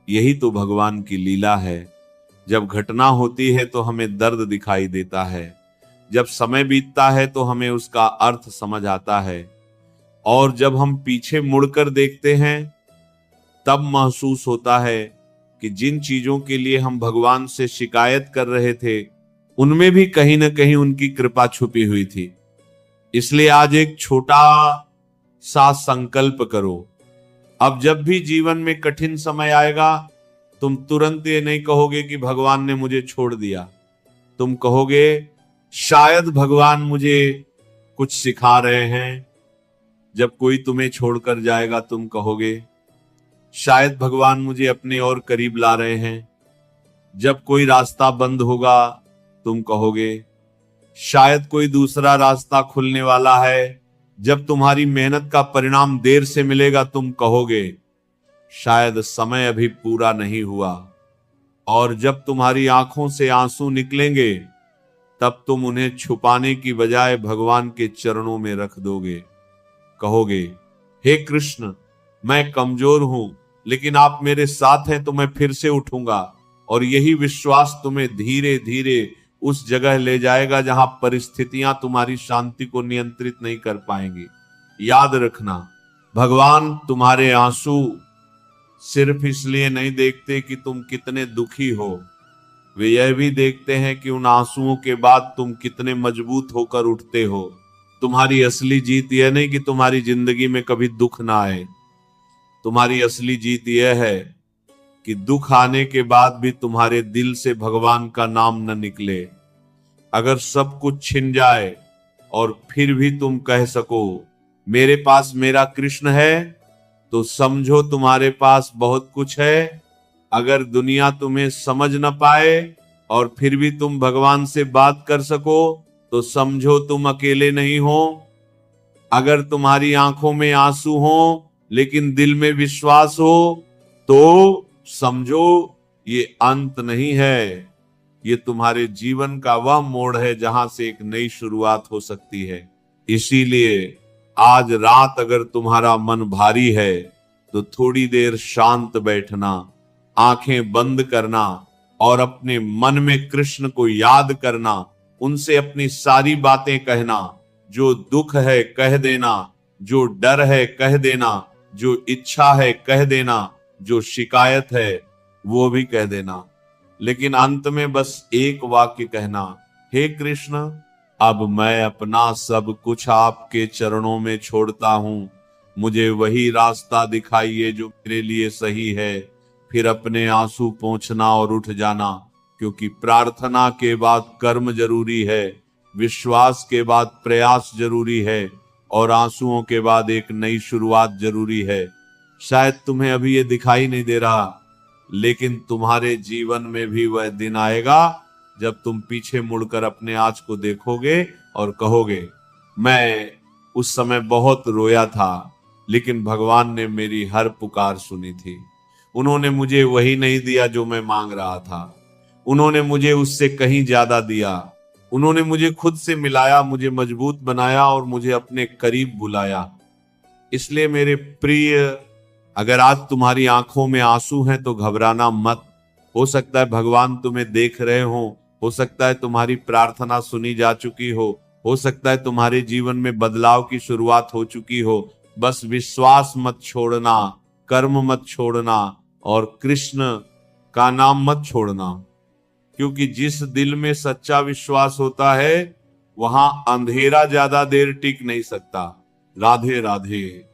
यही तो भगवान की लीला है। जब घटना होती है तो हमें दर्द दिखाई देता है, जब समय बीतता है तो हमें उसका अर्थ समझ आता है, और जब हम पीछे मुड़कर देखते हैं तब महसूस होता है कि जिन चीजों के लिए हम भगवान से शिकायत कर रहे थे उनमें भी कहीं ना कहीं उनकी कृपा छुपी हुई थी। इसलिए आज एक छोटा सा संकल्प करो। अब जब भी जीवन में कठिन समय आएगा, तुम तुरंत ये नहीं कहोगे कि भगवान ने मुझे छोड़ दिया। तुम कहोगे, शायद भगवान मुझे कुछ सिखा रहे हैं। जब कोई तुम्हें छोड़कर जाएगा तुम कहोगे, शायद भगवान मुझे अपने और करीब ला रहे हैं। जब कोई रास्ता बंद होगा तुम कहोगे शायद कोई दूसरा रास्ता खुलने वाला है। जब तुम्हारी मेहनत का परिणाम देर से मिलेगा तुम कहोगे शायद समय अभी पूरा नहीं हुआ। और जब तुम्हारी आंखों से आंसू निकलेंगे तब तुम उन्हें छुपाने की बजाय भगवान के चरणों में रख दोगे। कहोगे हे कृष्ण, मैं कमजोर हूं लेकिन आप मेरे साथ हैं तो मैं फिर से उठूंगा। और यही विश्वास तुम्हें धीरे धीरे उस जगह ले जाएगा जहां परिस्थितियां तुम्हारी शांति को नियंत्रित नहीं कर पाएंगी। याद रखना, भगवान तुम्हारे आंसू सिर्फ इसलिए नहीं देखते कि तुम कितने दुखी हो, वे यह भी देखते हैं कि उन आंसुओं के बाद तुम कितने मजबूत होकर उठते हो। तुम्हारी असली जीत यह नहीं कि तुम्हारी जिंदगी में कभी दुख ना आए, तुम्हारी असली जीत यह है कि दुख आने के बाद भी तुम्हारे दिल से भगवान का नाम न निकले। अगर सब कुछ छिन जाए और फिर भी तुम कह सको मेरे पास मेरा कृष्ण है, तो समझो तुम्हारे पास बहुत कुछ है। अगर दुनिया तुम्हें समझ न पाए और फिर भी तुम भगवान से बात कर सको तो समझो तुम अकेले नहीं हो। अगर तुम्हारी आंखों में आंसू हो लेकिन दिल में विश्वास हो तो समझो ये अंत नहीं है, ये तुम्हारे जीवन का वह मोड़ है जहां से एक नई शुरुआत हो सकती है। इसीलिए आज रात अगर तुम्हारा मन भारी है तो थोड़ी देर शांत बैठना, आंखें बंद करना और अपने मन में कृष्ण को याद करना, उनसे अपनी सारी बातें कहना। जो दुख है कह देना, जो डर है कह देना, जो इच्छा है कह देना, जो शिकायत है वो भी कह देना। लेकिन अंत में बस एक वाक्य कहना, हे कृष्ण, अब मैं अपना सब कुछ आपके चरणों में छोड़ता हूं। मुझे वही रास्ता दिखाइए जो मेरे लिए सही है। फिर अपने आंसू पोंछना और उठ जाना, क्योंकि प्रार्थना के बाद कर्म जरूरी है, विश्वास के बाद प्रयास जरूरी है और आंसुओं के बाद एक नई शुरुआत जरूरी है। शायद तुम्हें अभी ये दिखाई नहीं दे रहा, लेकिन तुम्हारे जीवन में भी वह दिन आएगा जब तुम पीछे मुड़कर अपने आज को देखोगे और कहोगे मैं उस समय बहुत रोया था लेकिन भगवान ने मेरी हर पुकार सुनी थी। उन्होंने मुझे वही नहीं दिया जो मैं मांग रहा था, उन्होंने मुझे उससे कहीं ज्यादा दिया। उन्होंने मुझे खुद से मिलाया, मुझे मजबूत बनाया और मुझे अपने करीब बुलाया। इसलिए मेरे प्रिय, अगर आज तुम्हारी आंखों में आंसू हैं तो घबराना मत। हो सकता है भगवान तुम्हें देख रहे हो सकता है तुम्हारी प्रार्थना सुनी जा चुकी हो सकता है तुम्हारे जीवन में बदलाव की शुरुआत हो चुकी हो। बस विश्वास मत छोड़ना, कर्म मत छोड़ना और कृष्ण का नाम मत छोड़ना, क्योंकि जिस दिल में सच्चा विश्वास होता है वहां अंधेरा ज्यादा देर टिक नहीं सकता। राधे राधे।